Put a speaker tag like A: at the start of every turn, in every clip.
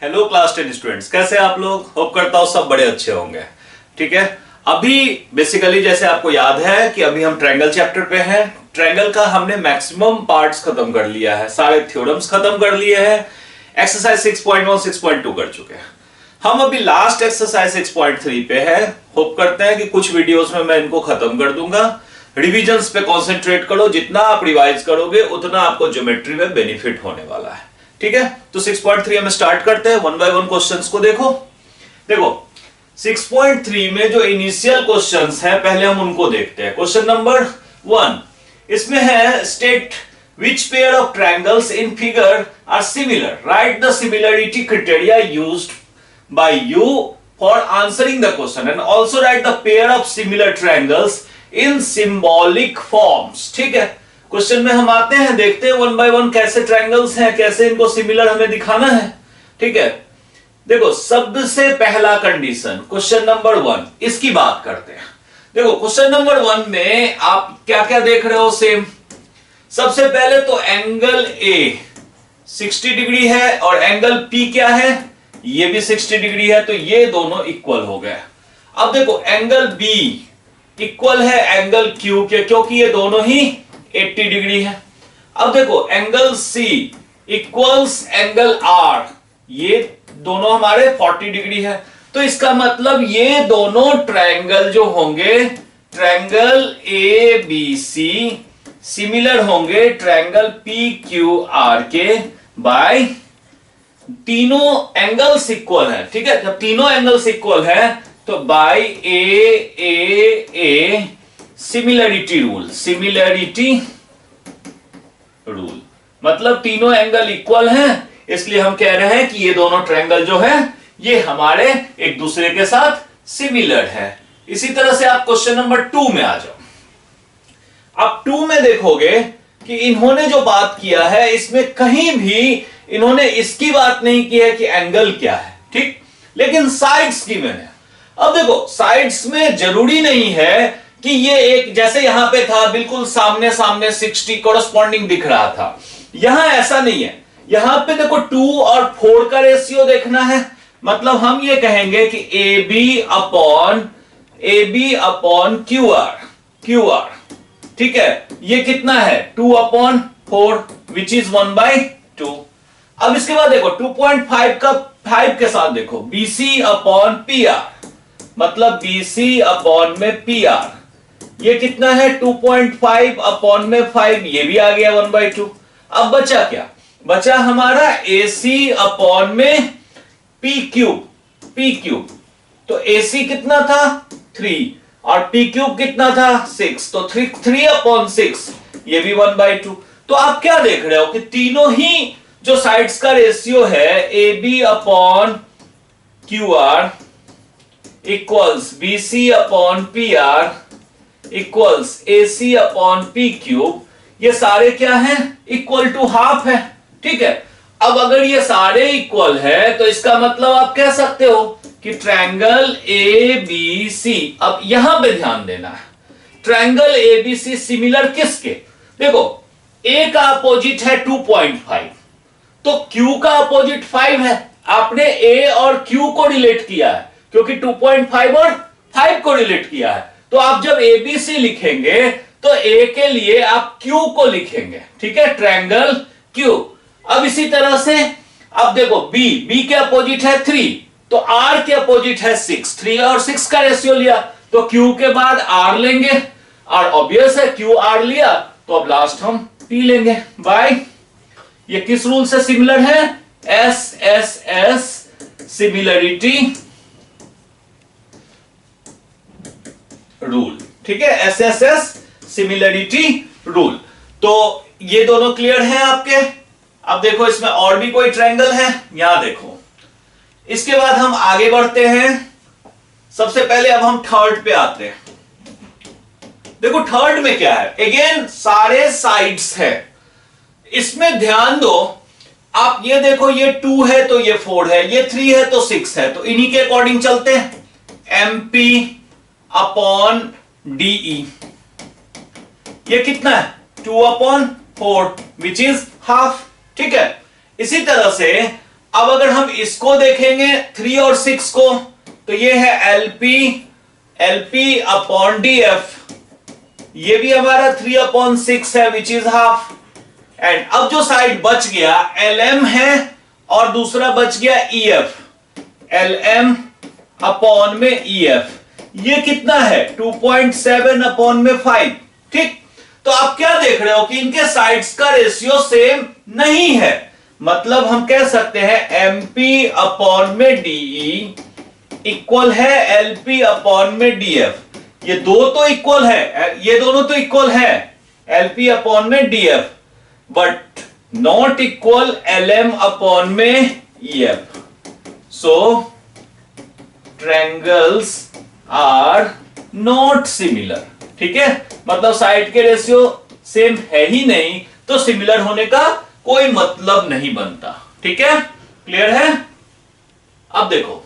A: Hello class 10 students, कैसे आप लोग? होप करता हूं सब बड़े अच्छे होंगे। ठीक है, अभी बेसिकली जैसे आपको याद है कि अभी हम ट्रायंगल चैप्टर पे हैं। ट्रायंगल का हमने मैक्सिमम पार्ट्स खत्म कर लिया है, सारे थ्योरम्स खत्म कर लिए हैं। एक्सरसाइज 6.1 6.2 कर चुके हैं। हम अभी लास्ट एक्सरसाइज 6.3 पे है। होप करते हैं कि कुछ वीडियोस में मैं इनको खत्म कर दूंगा। रिविजन्स पे कंसंट्रेट करो, जितना आप रिवाइज करोगे उतना आपको ज्योमेट्री में बेनिफिट होने वाला है। ठीक है, तो 6.3 में स्टार्ट करते हैं। वन बाय वन क्वेश्चंस को देखो। 6.3 में जो इनिशियल क्वेश्चंस हैं पहले हम उनको देखते हैं। क्वेश्चन नंबर 1 इसमें है, state which pair of triangles in figure are similar, write the similarity criteria used by you for answering the question and also write the pair of similar triangles in symbolic forms। ठीक है, question में हम आते हैं, देखते हैं one by one कैसे triangles हैं, कैसे इनको सिमिलर हमें दिखाना है। ठीक है, देखो सबसे पहला कंडीशन क्वेश्चन नंबर 1 इसकी बात करते हैं। देखो क्वेश्चन नंबर 1 में आप क्या क्या देख रहे हो? सेम, सबसे पहले तो एंगल ए 60 डिग्री है और एंगल पी क्या है, ये भी 60 डिग्री है, तो ये दोनों इक्वल हो गए। अब देखो एंगल बी इक्वल है एंगल क्यू के, क्योंकि ये दोनों ही 80 डिग्री है। अब देखो angle C equals angle R, ये दोनों हमारे 40 डिग्री है। तो इसका मतलब ये दोनों ट्रायंगल जो होंगे, triangle A B C similar होंगे ट्रायंगल पी क्यू आर के बाय तीनों एंगल्स इक्वल है। ठीक है, जब तीनों एंगल्स इक्वल है तो by a similarity rule. Similarity rule मतलब तीनों एंगल इक्वल हैं, इसलिए हम कह रहे हैं कि ये दोनों ट्रायंगल जो है ये हमारे एक दूसरे के साथ सिमिलर है। इसी तरह से आप क्वेश्चन नंबर 2 में आ जाओ। आप 2 में देखोगे कि इन्होंने जो बात किया है इसमें कहीं भी इन्होंने इसकी बात नहीं की है कि एंगल क्या है। ठीक, लेकिन साइड्स की मैंने, अब देखो साइड्स में जरूरी नहीं है कि ये एक, जैसे यहां पे था बिल्कुल सामने सामने 60 कोरस्पॉन्डिंग दिख रहा था, यहां ऐसा नहीं है। यहां पे देखो 2 और 4 का रेशियो देखना है, मतलब हम ये कहेंगे कि A B upon Q R. ठीक है, ये कितना है 2/4 विच इज 1/2। अब इसके बाद देखो 2.5 का 5 के साथ देखो BC अपॉन PR, मतलब BC अपॉन में PR, ये कितना है 2.5 अपॉन में 5, ये भी आ गया 1/2। अब बचा क्या? बचा हमारा AC अपॉन में P क्यूब। तो AC कितना था 3 और P क्यूब कितना था 6, तो 3/6, ये भी 1/2। तो आप क्या देख रहे हो कि तीनों ही जो साइड्स का रेशियो है AB upon Q are equals BC upon PR equals AC upon P cube, ये सारे क्या हैं? इक्वल टू हाफ है। ठीक है, अब अगर ये सारे इक्वल है तो इसका मतलब आप कह सकते हो कि ट्रायंगल ABC, अब यहां पे ध्यान देना है, ट्रायंगल ABC सिमिलर किसके? देखो A का अपोजिट है 2.5, तो Q का अपोजिट 5 है। आपने A और Q को रिलेट किया है क्योंकि 2.5 और 5 को रिलेट किया है, तो आप जब ABC लिखेंगे तो A के लिए आप Q को लिखेंगे। ठीक है, ट्रायंगल Q। अब इसी तरह से अब देखो B के अपोजिट है 3, तो R के अपोजिट है 6, 3 और 6 का रेशियो लिया तो Q के बाद R लेंगे, और ऑब्वियस है Q R लिया तो अब लास्ट हम P लेंगे बाय, ये किस रूल से सिमिलर है? SSS similarity rule. ठीक है, SSS सिमिलरिटी रूल। तो ये दोनों क्लियर हैं आपके। अब देखो इसमें और भी कोई ट्रायंगल है, यहां देखो। इसके बाद हम आगे बढ़ते हैं। सबसे पहले अब हम थर्ड पे आते हैं। देखो थर्ड में क्या है, अगेन सारे साइड्स है। इसमें ध्यान दो, आप ये देखो ये 2 है तो ये 4 है, ये 3 है तो 6 है, तो इन्हीं के अकॉर्डिंग चलते हैं। MP अपॉन DE, ये कितना है 2/4 विच इज हाफ। ठीक है, इसी तरह से अब अगर हम इसको देखेंगे 3 और 6 को, तो ये है LP अपॉन DF, ये भी हमारा 3/6 है विच इज हाफ। एंड अब जो साइड बच गया LM है और दूसरा बच गया EF, LM अपॉन में EF, ये कितना है 2.7 अपॉन में 5। ठीक, तो आप क्या देख रहे हो कि इनके साइड्स का रेशियो सेम नहीं है, मतलब हम कह सकते हैं MP अपॉन में DE इक्वल है LP अपॉन में DF। ये दो तो इक्वल है, ये दोनों तो इक्वल है LP अपॉन में DF, but not equal LM upon में EF। So triangles are not similar. ठीक है, मतलब साइड के रेशियो सेम है ही नहीं, तो सिमिलर होने का कोई मतलब नहीं बनता। ठीक है, क्लियर है। अब देखो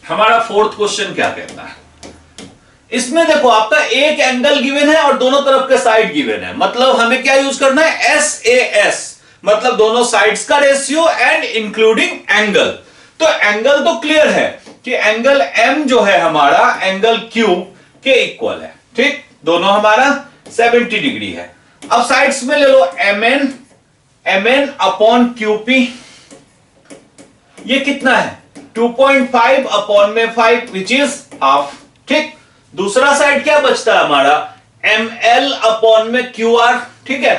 A: हमारा फोर्थ क्वेश्चन क्या कहता है। इसमें देखो आपका एक एंगल गिवन है और दोनों तरफ के साइड गिवन है, मतलब हमें क्या यूज करना है SAS, मतलब दोनों साइड्स का रेशियो एंड इंक्लूडिंग एंगल। तो एंगल तो क्लियर है कि एंगल M जो है हमारा एंगल Q के इक्वल है। ठीक, दोनों हमारा 70 डिग्री है। अब साइड्स में ले लो MN अपॉन QP, ये कितना है 2.5 अपॉन में 5 विच इज हाफ। ठीक, दूसरा साइड क्या बचता है हमारा ML अपॉन में QR। ठीक है,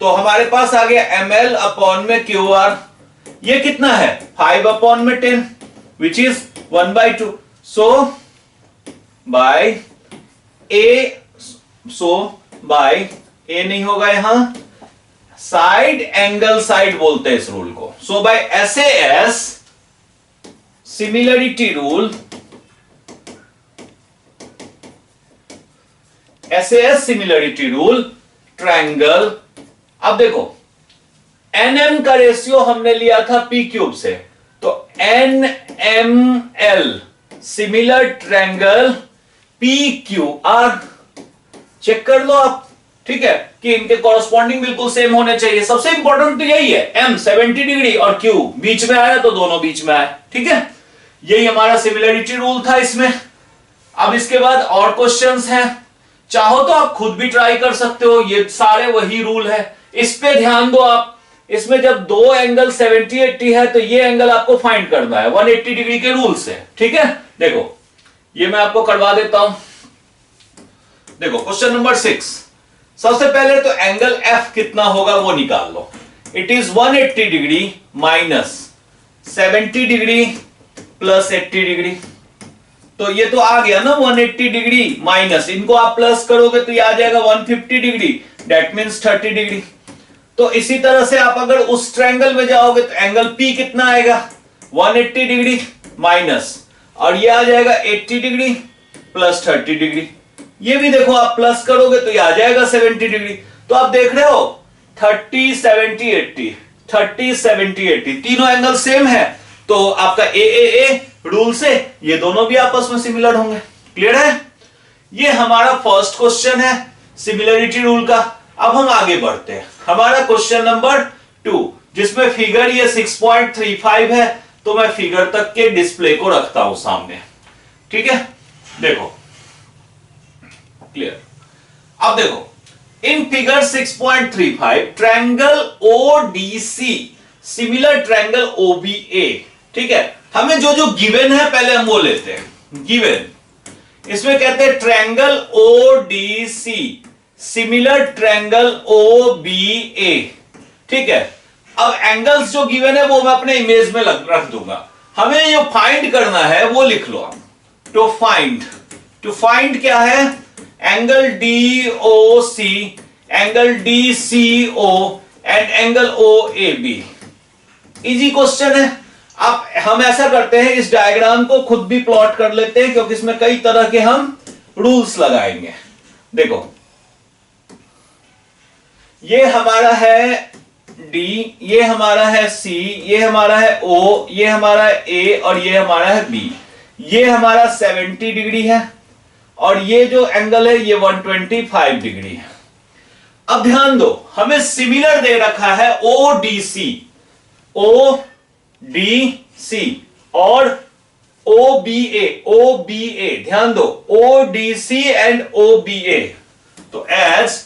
A: तो हमारे पास आ गया ML अपॉन में QR, ये कितना है 5 अपॉन में 10 which is 1/2। So by A नहीं होगा यहां, साइड एंगल साइड बोलते हैं इस रूल को। So by SAS similarity rule, SAS similarity rule triangle. अब देखो NM का रेशियो हमने लिया था P³ से, तो NML similar triangle PQR, check कर लो आप। ठीक है, कि इनके कॉरस्पॉन्डिंग बिल्कुल सेम होने चाहिए। सबसे इंपॉर्टेंट तो यही है, M 70 डिग्री और Q बीच में आया तो दोनों बीच में आए। ठीक है, यही हमारा सिमिलरिटी रूल था इसमें। अब इसके बाद और क्वेश्चंस हैं, चाहो तो आप खुद भी ट्राई कर सकते हो, ये सारे वही रूल है। इस पे ध्यान दो आप, इसमें जब दो एंगल 70-80 है तो ये एंगल आपको फाइंड करना है 180 डिग्री के रूल से। ठीक है, देखो ये मैं आपको करवा देता हूं। देखो क्वेश्चन नंबर 6, सबसे पहले तो एंगल F कितना होगा वो निकाल लो। It is 180 degree minus 70 degree plus 80 degree, तो ये तो आ गया ना 180 डिग्री माइनस, इनको आप प्लस करोगे तो ये आ जाएगा 150 डिग्री, दैट मींस 30 डिग्री। तो इसी तरह से आप अगर उस ट्रायंगल में जाओगे तो एंगल P कितना आएगा 180 डिग्री माइनस, और ये आ जाएगा 80 डिग्री प्लस 30 डिग्री। ये भी देखो आप प्लस करोगे तो ये आ जाएगा 70 डिग्री। तो आप देख रहे हो 30 70 80, 30 70 80 तीनों एंगल सेम है, तो आपका AAA रूल से ये दोनों भी आपस में सिमिलर होंगे। क्लियर है, ये हमारा फर्स्ट क्वेश्चन है सिमिलरिटी रूल का। अब हम आगे बढ़ते हैं, हमारा क्वेश्चन नंबर 2, जिसमें फिगर ये 6.35 है, तो मैं फिगर तक के डिस्प्ले को रखता हूं सामने। ठीक है, देखो क्लियर। अब देखो in figure 6.35 triangle ODC similar triangle OBA। ठीक है, हमें जो जो गिवन है पहले हम वो लेते हैं। गिवन इसमें कहते हैं triangle ODC similar triangle OBA। ठीक है, अब एंगल्स जो गिवन है वो मैं अपने इमेज में रख दूंगा। हमें जो फाइंड करना है वो लिख लो आप। टू फाइंड क्या है, angle DOC, angle DCO and angle OAB। Easy question है। आप हम ऐसा करते हैं, इस डायग्राम को खुद भी प्लॉट कर लेते हैं, क्योंकि इसमें कई तरह के हम रूल्स लगाएंगे। देखो ये हमारा है D, ये हमारा है C, ये हमारा है O, ये हमारा है A और ये हमारा है B। ये हमारा 70 डिग्री है और ये जो एंगल है ये 125 डिग्री है। अब ध्यान दो, हमें सिमिलर दे रखा है ODC, डी सी और ओ बी ए, ध्यान दो, O D C and O B A, तो as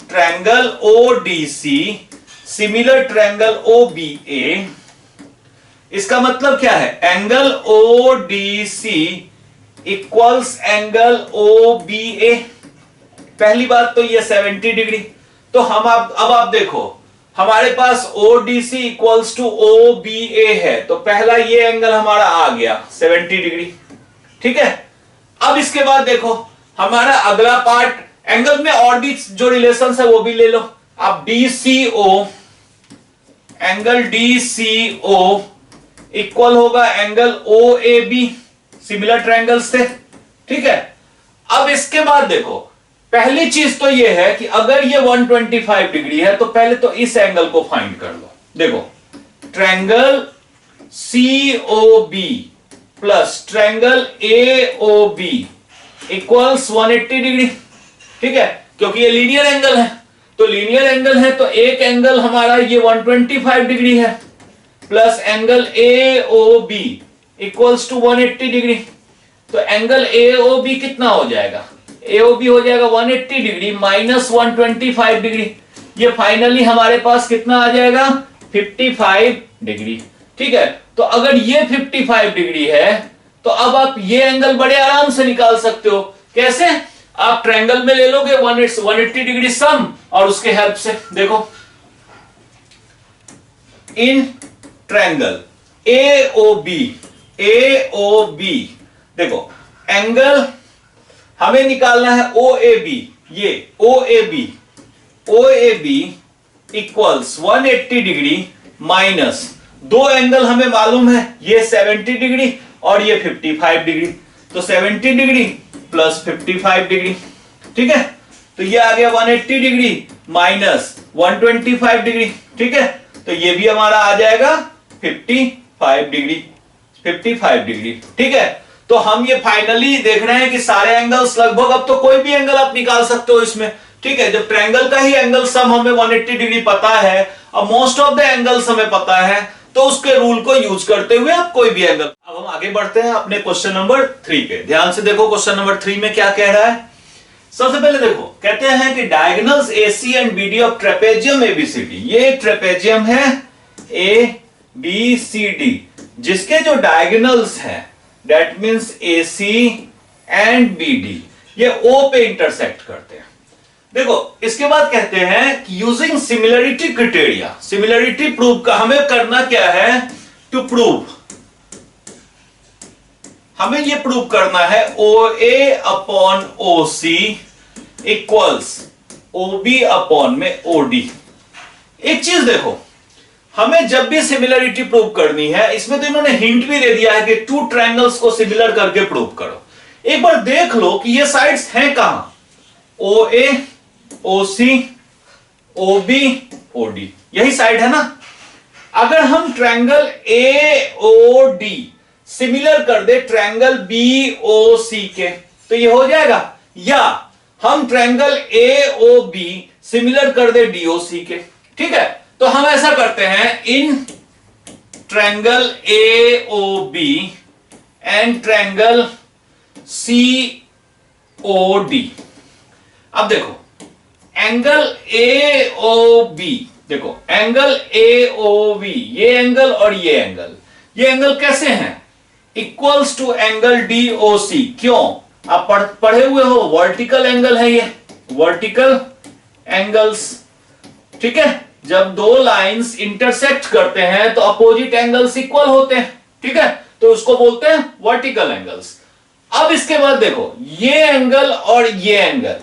A: triangle O D C similar triangle O B A, इसका मतलब क्या है, angle O D C equals angle O B A. पहली बात तो ये 70 डिग्री, तो हम अब आप देखो हमारे पास ODC इक्वल्स टू OBA है, तो पहला ये एंगल हमारा आ गया 70 डिग्री, ठीक है। अब इसके बाद देखो हमारा अगला पार्ट, एंगल में और भी जो रिलेशन है वो भी ले लो आप, DCO, एंगल DCO इक्वल होगा एंगल OAB, सिमिलर ट्रायंगल्स थे, ठीक है। अब इसके बाद देखो पहली चीज तो ये है कि अगर ये 125 डिग्री है तो पहले तो इस एंगल को फाइंड कर लो। देखो triangle COB plus triangle AOB equals 180 degree, ठीक है, क्योंकि ये लीनियर एंगल है, तो लीनियर एंगल है तो एक एंगल हमारा ये 125 डिग्री है plus angle AOB equals to 180 degree, तो एंगल AOB कितना हो जाएगा, AOB हो जाएगा 180 डिग्री माइनस 125 डिग्री, ये फाइनली हमारे पास कितना आ जाएगा 55 डिग्री, ठीक है। तो अगर ये 55 डिग्री है तो अब आप ये एंगल बड़े आराम से निकाल सकते हो। कैसे, आप ट्रायंगल में ले लोगे 180 डिग्री सम और उसके हेल्प से देखो इन ट्रायंगल AOB देखो एंगल हमें निकालना है OAB, ये OAB इक्वल्स 180 डिग्री माइनस दो एंगल हमें मालूम है, ये 70 डिग्री और ये 55 डिग्री, तो 70 डिग्री प्लस 55 डिग्री, ठीक है। तो ये आ गया 180 डिग्री माइनस 125 डिग्री, ठीक है, तो ये भी हमारा आ जाएगा 55 डिग्री, ठीक है। तो हम ये फाइनली देख रहे हैं कि सारे एंगल्स लगभग, अब तो कोई भी एंगल आप निकाल सकते हो इसमें, ठीक है। जब ट्रायंगल का ही एंगल सम हमें 180 डिग्री पता है और मोस्ट ऑफ द एंगल्स हमें पता है, तो उसके रूल को यूज करते हुए आप कोई भी एंगल। अब हम आगे बढ़ते हैं अपने क्वेश्चन नंबर 3 पे। ध्यान से देखो क्वेश्चन नंबर 3 में क्या कह रहा है। सबसे पहले देखो कहते हैं कि diagonals AC and BD of trapezium ABCD, ये ट्रेपेजियम है ABCD जिसके जो डायगोनल्स हैं that means AC and BD ये O पे इंटरसेक्ट करते हैं। देखो इसके बाद कहते हैं कि using similarity criteria, similarity prove का हमें करना क्या है, टू प्रूव, हमें ये प्रूव करना है OA upon OC equals OB upon में OD। एक चीज देखो, हमें जब भी सिमिलरिटी प्रूव करनी है, इसमें तो इन्होंने हिंट भी दे दिया है कि टू ट्रायंगल्स को सिमिलर करके प्रूव करो। एक बार देख लो कि ये साइड्स हैं कहां, OA OC OB OD, यही साइड है ना। अगर हम ट्रायंगल AOD सिमिलर कर दे ट्रायंगल BOC के तो ये हो जाएगा, या हम ट्रायंगल AOB सिमिलर कर दे DOC के, ठीक है। तो हम ऐसा करते हैं, in triangle AOB and triangle COD। अब देखो एंगल AOB, देखो एंगल AOB, ये एंगल और ये एंगल कैसे हैं, इक्वल्स टू एंगल DOC। क्यों, आप पढ़े हुए हो, वर्टिकल एंगल है ये, वर्टिकल एंगल्स, ठीक है। जब दो लाइंस इंटरसेक्ट करते हैं तो अपोजिट एंगल्स इक्वल होते हैं, ठीक है, तो उसको बोलते हैं वर्टिकल एंगल्स। अब इसके बाद देखो ये एंगल और ये एंगल,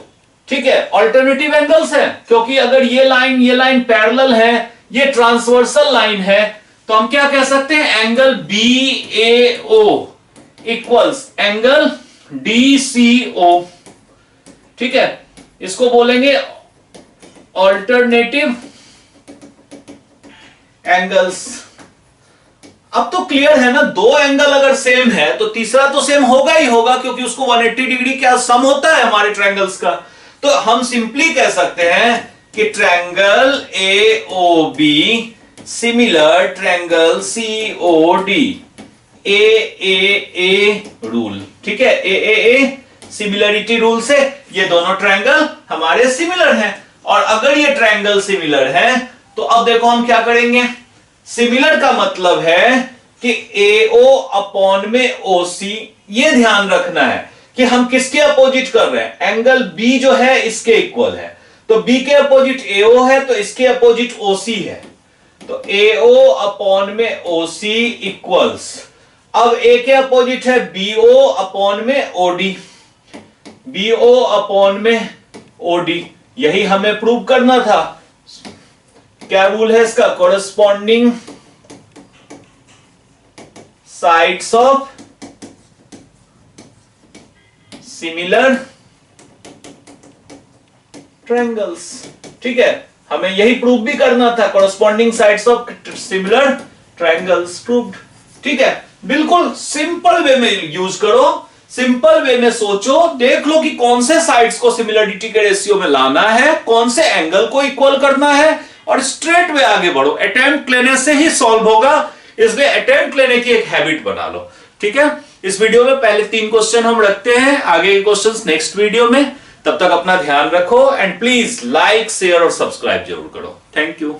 A: ठीक है, अल्टरनेटिव एंगल्स हैं, क्योंकि अगर ये लाइन पैरेलल है, ये ट्रांसवर्सल लाइन है, तो हम क्या कह सकते हैं, angle BAO equals angle DCO, ठीक है, इसको बोलेंगे अल्टरनेटिव एंगल्स। अब तो क्लियर है ना, दो एंगल अगर सेम है तो तीसरा तो सेम होगा ही होगा, क्योंकि उसको 180 डिग्री क्या सम होता है हमारे ट्रायंगल्स का। तो हम सिंपली कह सकते हैं कि triangle AOB similar triangle COD, AAA rule, ठीक है, AAA सिमिलरिटी रूल से ये दोनों ट्रायंगल हमारे सिमिलर हैं। और अगर ये ट्रायंगल सिमिलर है तो अब देखो हम क्या करेंगे। सिमिलर का मतलब है कि AO अपॉन में OC, ये ध्यान रखना है कि हम किसके अपोजिट कर रहे हैं। एंगल B जो है इसके इक्वल है, तो B के अपोजिट AO है तो इसके अपोजिट OC है, तो AO अपॉन में OC इक्वल्स, अब A के अपोजिट है BO अपॉन में OD, BO अपॉन में OD, यही हमें प्रूव करना था। क्या रूल है इसका, corresponding sides of similar triangles, ठीक है, हमें यही प्रूव भी करना था, corresponding sides of similar triangles proved, ठीक है। बिल्कुल सिंपल वे में यूज करो, सिंपल वे में सोचो, देख लो कि कौन से साइड्स को सिमिलरिटी के रेशियो में लाना है, कौन से एंगल को इक्वल करना है, और स्ट्रेट वे आगे बढ़ो। अटेम्प्ट लेने से ही सॉल्व होगा, इसलिए अटेम्प्ट लेने की एक हैबिट बना लो, ठीक है। इस वीडियो में पहले 3 क्वेश्चन हम रखते हैं, आगे के क्वेश्चंस नेक्स्ट वीडियो में। तब तक अपना ध्यान रखो एंड प्लीज लाइक, शेयर और सब्सक्राइब जरूर करो। Thank you.